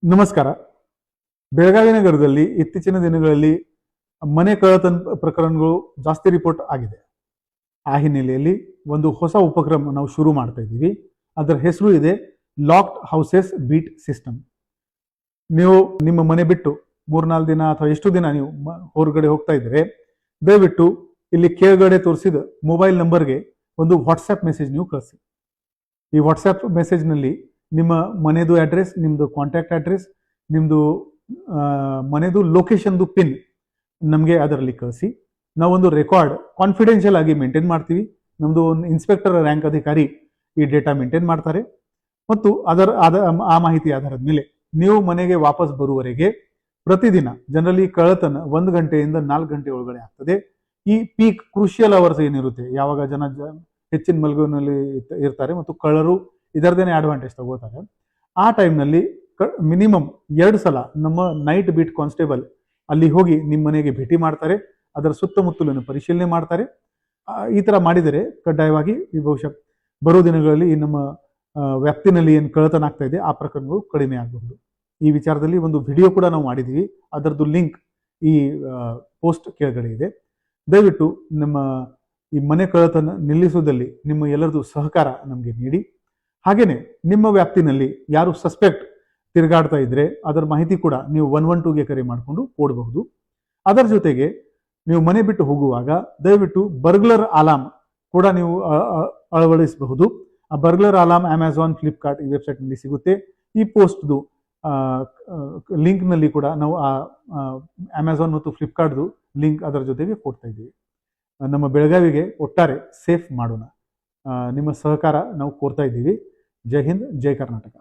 ನಮಸ್ಕಾರ. ಬೆಳಗಾವಿ ನಗರದಲ್ಲಿ ಇತ್ತೀಚಿನ ದಿನಗಳಲ್ಲಿ ಮನೆ ಕಳ್ಳತನ ಪ್ರಕರಣಗಳು ಜಾಸ್ತಿ ರಿಪೋರ್ಟ್ ಆಗಿದೆ. ಆ ಹಿನ್ನೆಲೆಯಲ್ಲಿ ಒಂದು ಹೊಸ ಉಪಕ್ರಮ ನಾವು ಶುರು ಮಾಡ್ತಾ ಇದ್ದೀವಿ. ಅದರ ಹೆಸರು ಇದೆ ಲಾಕ್ಡ್ ಹೌಸಸ್ ಬೀಟ್ ಸಿಸ್ಟಮ್. ನೀವು ನಿಮ್ಮ ಮನೆ ಬಿಟ್ಟು 3-4 ದಿನ ಅಥವಾ ಎಷ್ಟು ದಿನ ನೀವು ಹೊರಗಡೆ ಹೋಗ್ತಾ ಇದ್ರೆ ದಯವಿಟ್ಟು ಇಲ್ಲಿ ಕೆಳಗಡೆ ತೋರಿಸಿದ ಮೊಬೈಲ್ ನಂಬರ್ಗೆ ಒಂದು ವಾಟ್ಸ್ಆ್ಯಪ್ ಮೆಸೇಜ್ ನೀವು ಕಳಿಸಿ. ಈ ವಾಟ್ಸ್ಆ್ಯಪ್ ಮೆಸೇಜ್ನಲ್ಲಿ ನಿಮ್ಮ ಮನೆದು ಅಡ್ರೆಸ್, ನಿಮ್ಮದು ಕಾಂಟ್ಯಾಕ್ಟ್ ಅಡ್ರೆಸ್, ನಿಮ್ಮದು ಮನೆದು ಲೊಕೇಶನ್ದು ಪಿನ್ ನಮಗೆ ಅದರಲ್ಲಿ ಕಳಿಸಿ. ನಾವೊಂದು ರೆಕಾರ್ಡ್ ಕಾನ್ಫಿಡೆನ್ಷಿಯಲ್ ಆಗಿ ಮೇಂಟೈನ್ ಮಾಡ್ತೀವಿ. ನಮ್ಮದು ಒಂದು ಇನ್ಸ್ಪೆಕ್ಟರ್ ರ್ಯಾಂಕ್ ಅಧಿಕಾರಿ ಈ ಡೇಟಾ ಮೇಂಟೈನ್ ಮಾಡ್ತಾರೆ ಮತ್ತು ಆ ಮಾಹಿತಿ ಆಧಾರದ ಮೇಲೆ ನೀವು ಮನೆಗೆ ವಾಪಸ್ ಬರುವವರೆಗೆ ಪ್ರತಿದಿನ ಜನರಲಿ ಕಳ್ಳತನ 1 ಗಂಟೆಯಿಂದ 4 ಗಂಟೆ ಒಳಗಡೆ ಆಗ್ತದೆ. ಈ ಪೀಕ್ ಕ್ರೂಷಿಯಲ್ ಅವರ್ಸ್ ಏನಿರುತ್ತೆ, ಯಾವಾಗ ಜನ ಹೆಚ್ಚಿನ ಮಲಗುವಿನಲ್ಲಿ ಇರ್ತಾರೆ ಮತ್ತು ಕಳ್ಳರು ಇದರದೇನೆ ಅಡ್ವಾಂಟೇಜ್ ತಗೋತಾರೆ, ಆ ಟೈಮ್ನಲ್ಲಿ ಮಿನಿಮಮ್ 2 ಸಲ ನಮ್ಮ ನೈಟ್ ಬೀಟ್ ಕಾನ್ಸ್ಟೇಬಲ್ ಅಲ್ಲಿ ಹೋಗಿ ನಿಮ್ಮ ಮನೆಗೆ ಭೇಟಿ ಮಾಡ್ತಾರೆ. ಅದರ ಸುತ್ತಮುತ್ತಲಿನ ಪರಿಶೀಲನೆ ಮಾಡ್ತಾರೆ. ಈ ಥರ ಮಾಡಿದರೆ ಕಡ್ಡಾಯವಾಗಿ ಈ ಬಹುಶಃ ಬರೋ ದಿನಗಳಲ್ಲಿ ಈ ನಮ್ಮ ವ್ಯಾಪ್ತಿನಲ್ಲಿ ಏನು ಕಳ್ಳತನ ಆಗ್ತಾ ಇದೆ ಆ ಪ್ರಕರಣಗಳು ಕಡಿಮೆ ಆಗಬಹುದು. ಈ ವಿಚಾರದಲ್ಲಿ ಒಂದು ವಿಡಿಯೋ ಕೂಡ ನಾವು ಮಾಡಿದ್ದೀವಿ. ಅದರದ್ದು ಲಿಂಕ್ ಈ ಪೋಸ್ಟ್ ಕೆಳಗಡೆ ಇದೆ. ದಯವಿಟ್ಟು ನಮ್ಮ ಈ ಮನೆ ಕಳ್ಳತನ ನಿಲ್ಲಿಸುವುದಲ್ಲಿ ನಿಮ್ಮ ಎಲ್ಲರದು ಸಹಕಾರ ನಮಗೆ ನೀಡಿ. ಹಾಗೇನೆ ನಿಮ್ಮ ವ್ಯಾಪ್ತಿನಲ್ಲಿ ಯಾರು ಸಸ್ಪೆಕ್ಟ್ ತಿರುಗಾಡ್ತಾ ಇದ್ರೆ ಅದರ ಮಾಹಿತಿ ಕೂಡ ನೀವು 112ಗೆ ಕರೆ ಮಾಡಿಕೊಂಡು ಕೊಡಬಹುದು. ಅದರ ಜೊತೆಗೆ ನೀವು ಮನೆ ಬಿಟ್ಟು ಹೋಗುವಾಗ ದಯವಿಟ್ಟು ಬರ್ಗ್ಲರ್ ಅಲಾರ್ಮ್ ಕೂಡ ನೀವು ಅಳವಡಿಸಬಹುದು. ಆ ಬರ್ಗ್ಲರ್ ಅಲಾರ್ಮ್ ಅಮೆಝಾನ್, ಫ್ಲಿಪ್ಕಾರ್ಟ್ ಈ ವೆಬ್ಸೈಟ್ನಲ್ಲಿ ಸಿಗುತ್ತೆ. ಈ ಪೋಸ್ಟ್ದು ಲಿಂಕ್ನಲ್ಲಿ ಕೂಡ ನಾವು ಆ ಅಮೆಝಾನ್ ಮತ್ತು ಫ್ಲಿಪ್ಕಾರ್ಟ್ದು ಲಿಂಕ್ ಅದರ ಜೊತೆಗೆ ಕೊಡ್ತಾ ಇದ್ದೀವಿ. ನಮ್ಮ ಬೆಳಗಾವಿಗೆ ಒಟ್ಟಾರೆ ಸೇಫ್ ಮಾಡೋಣ. ನಿಮ್ಮ ಸಹಕಾರ ನಾವು ಕೋರ್ತಾ ಇದ್ದೀವಿ. ಜೈ ಹಿಂದ್, ಜೈ ಕರ್ನಾಟಕ.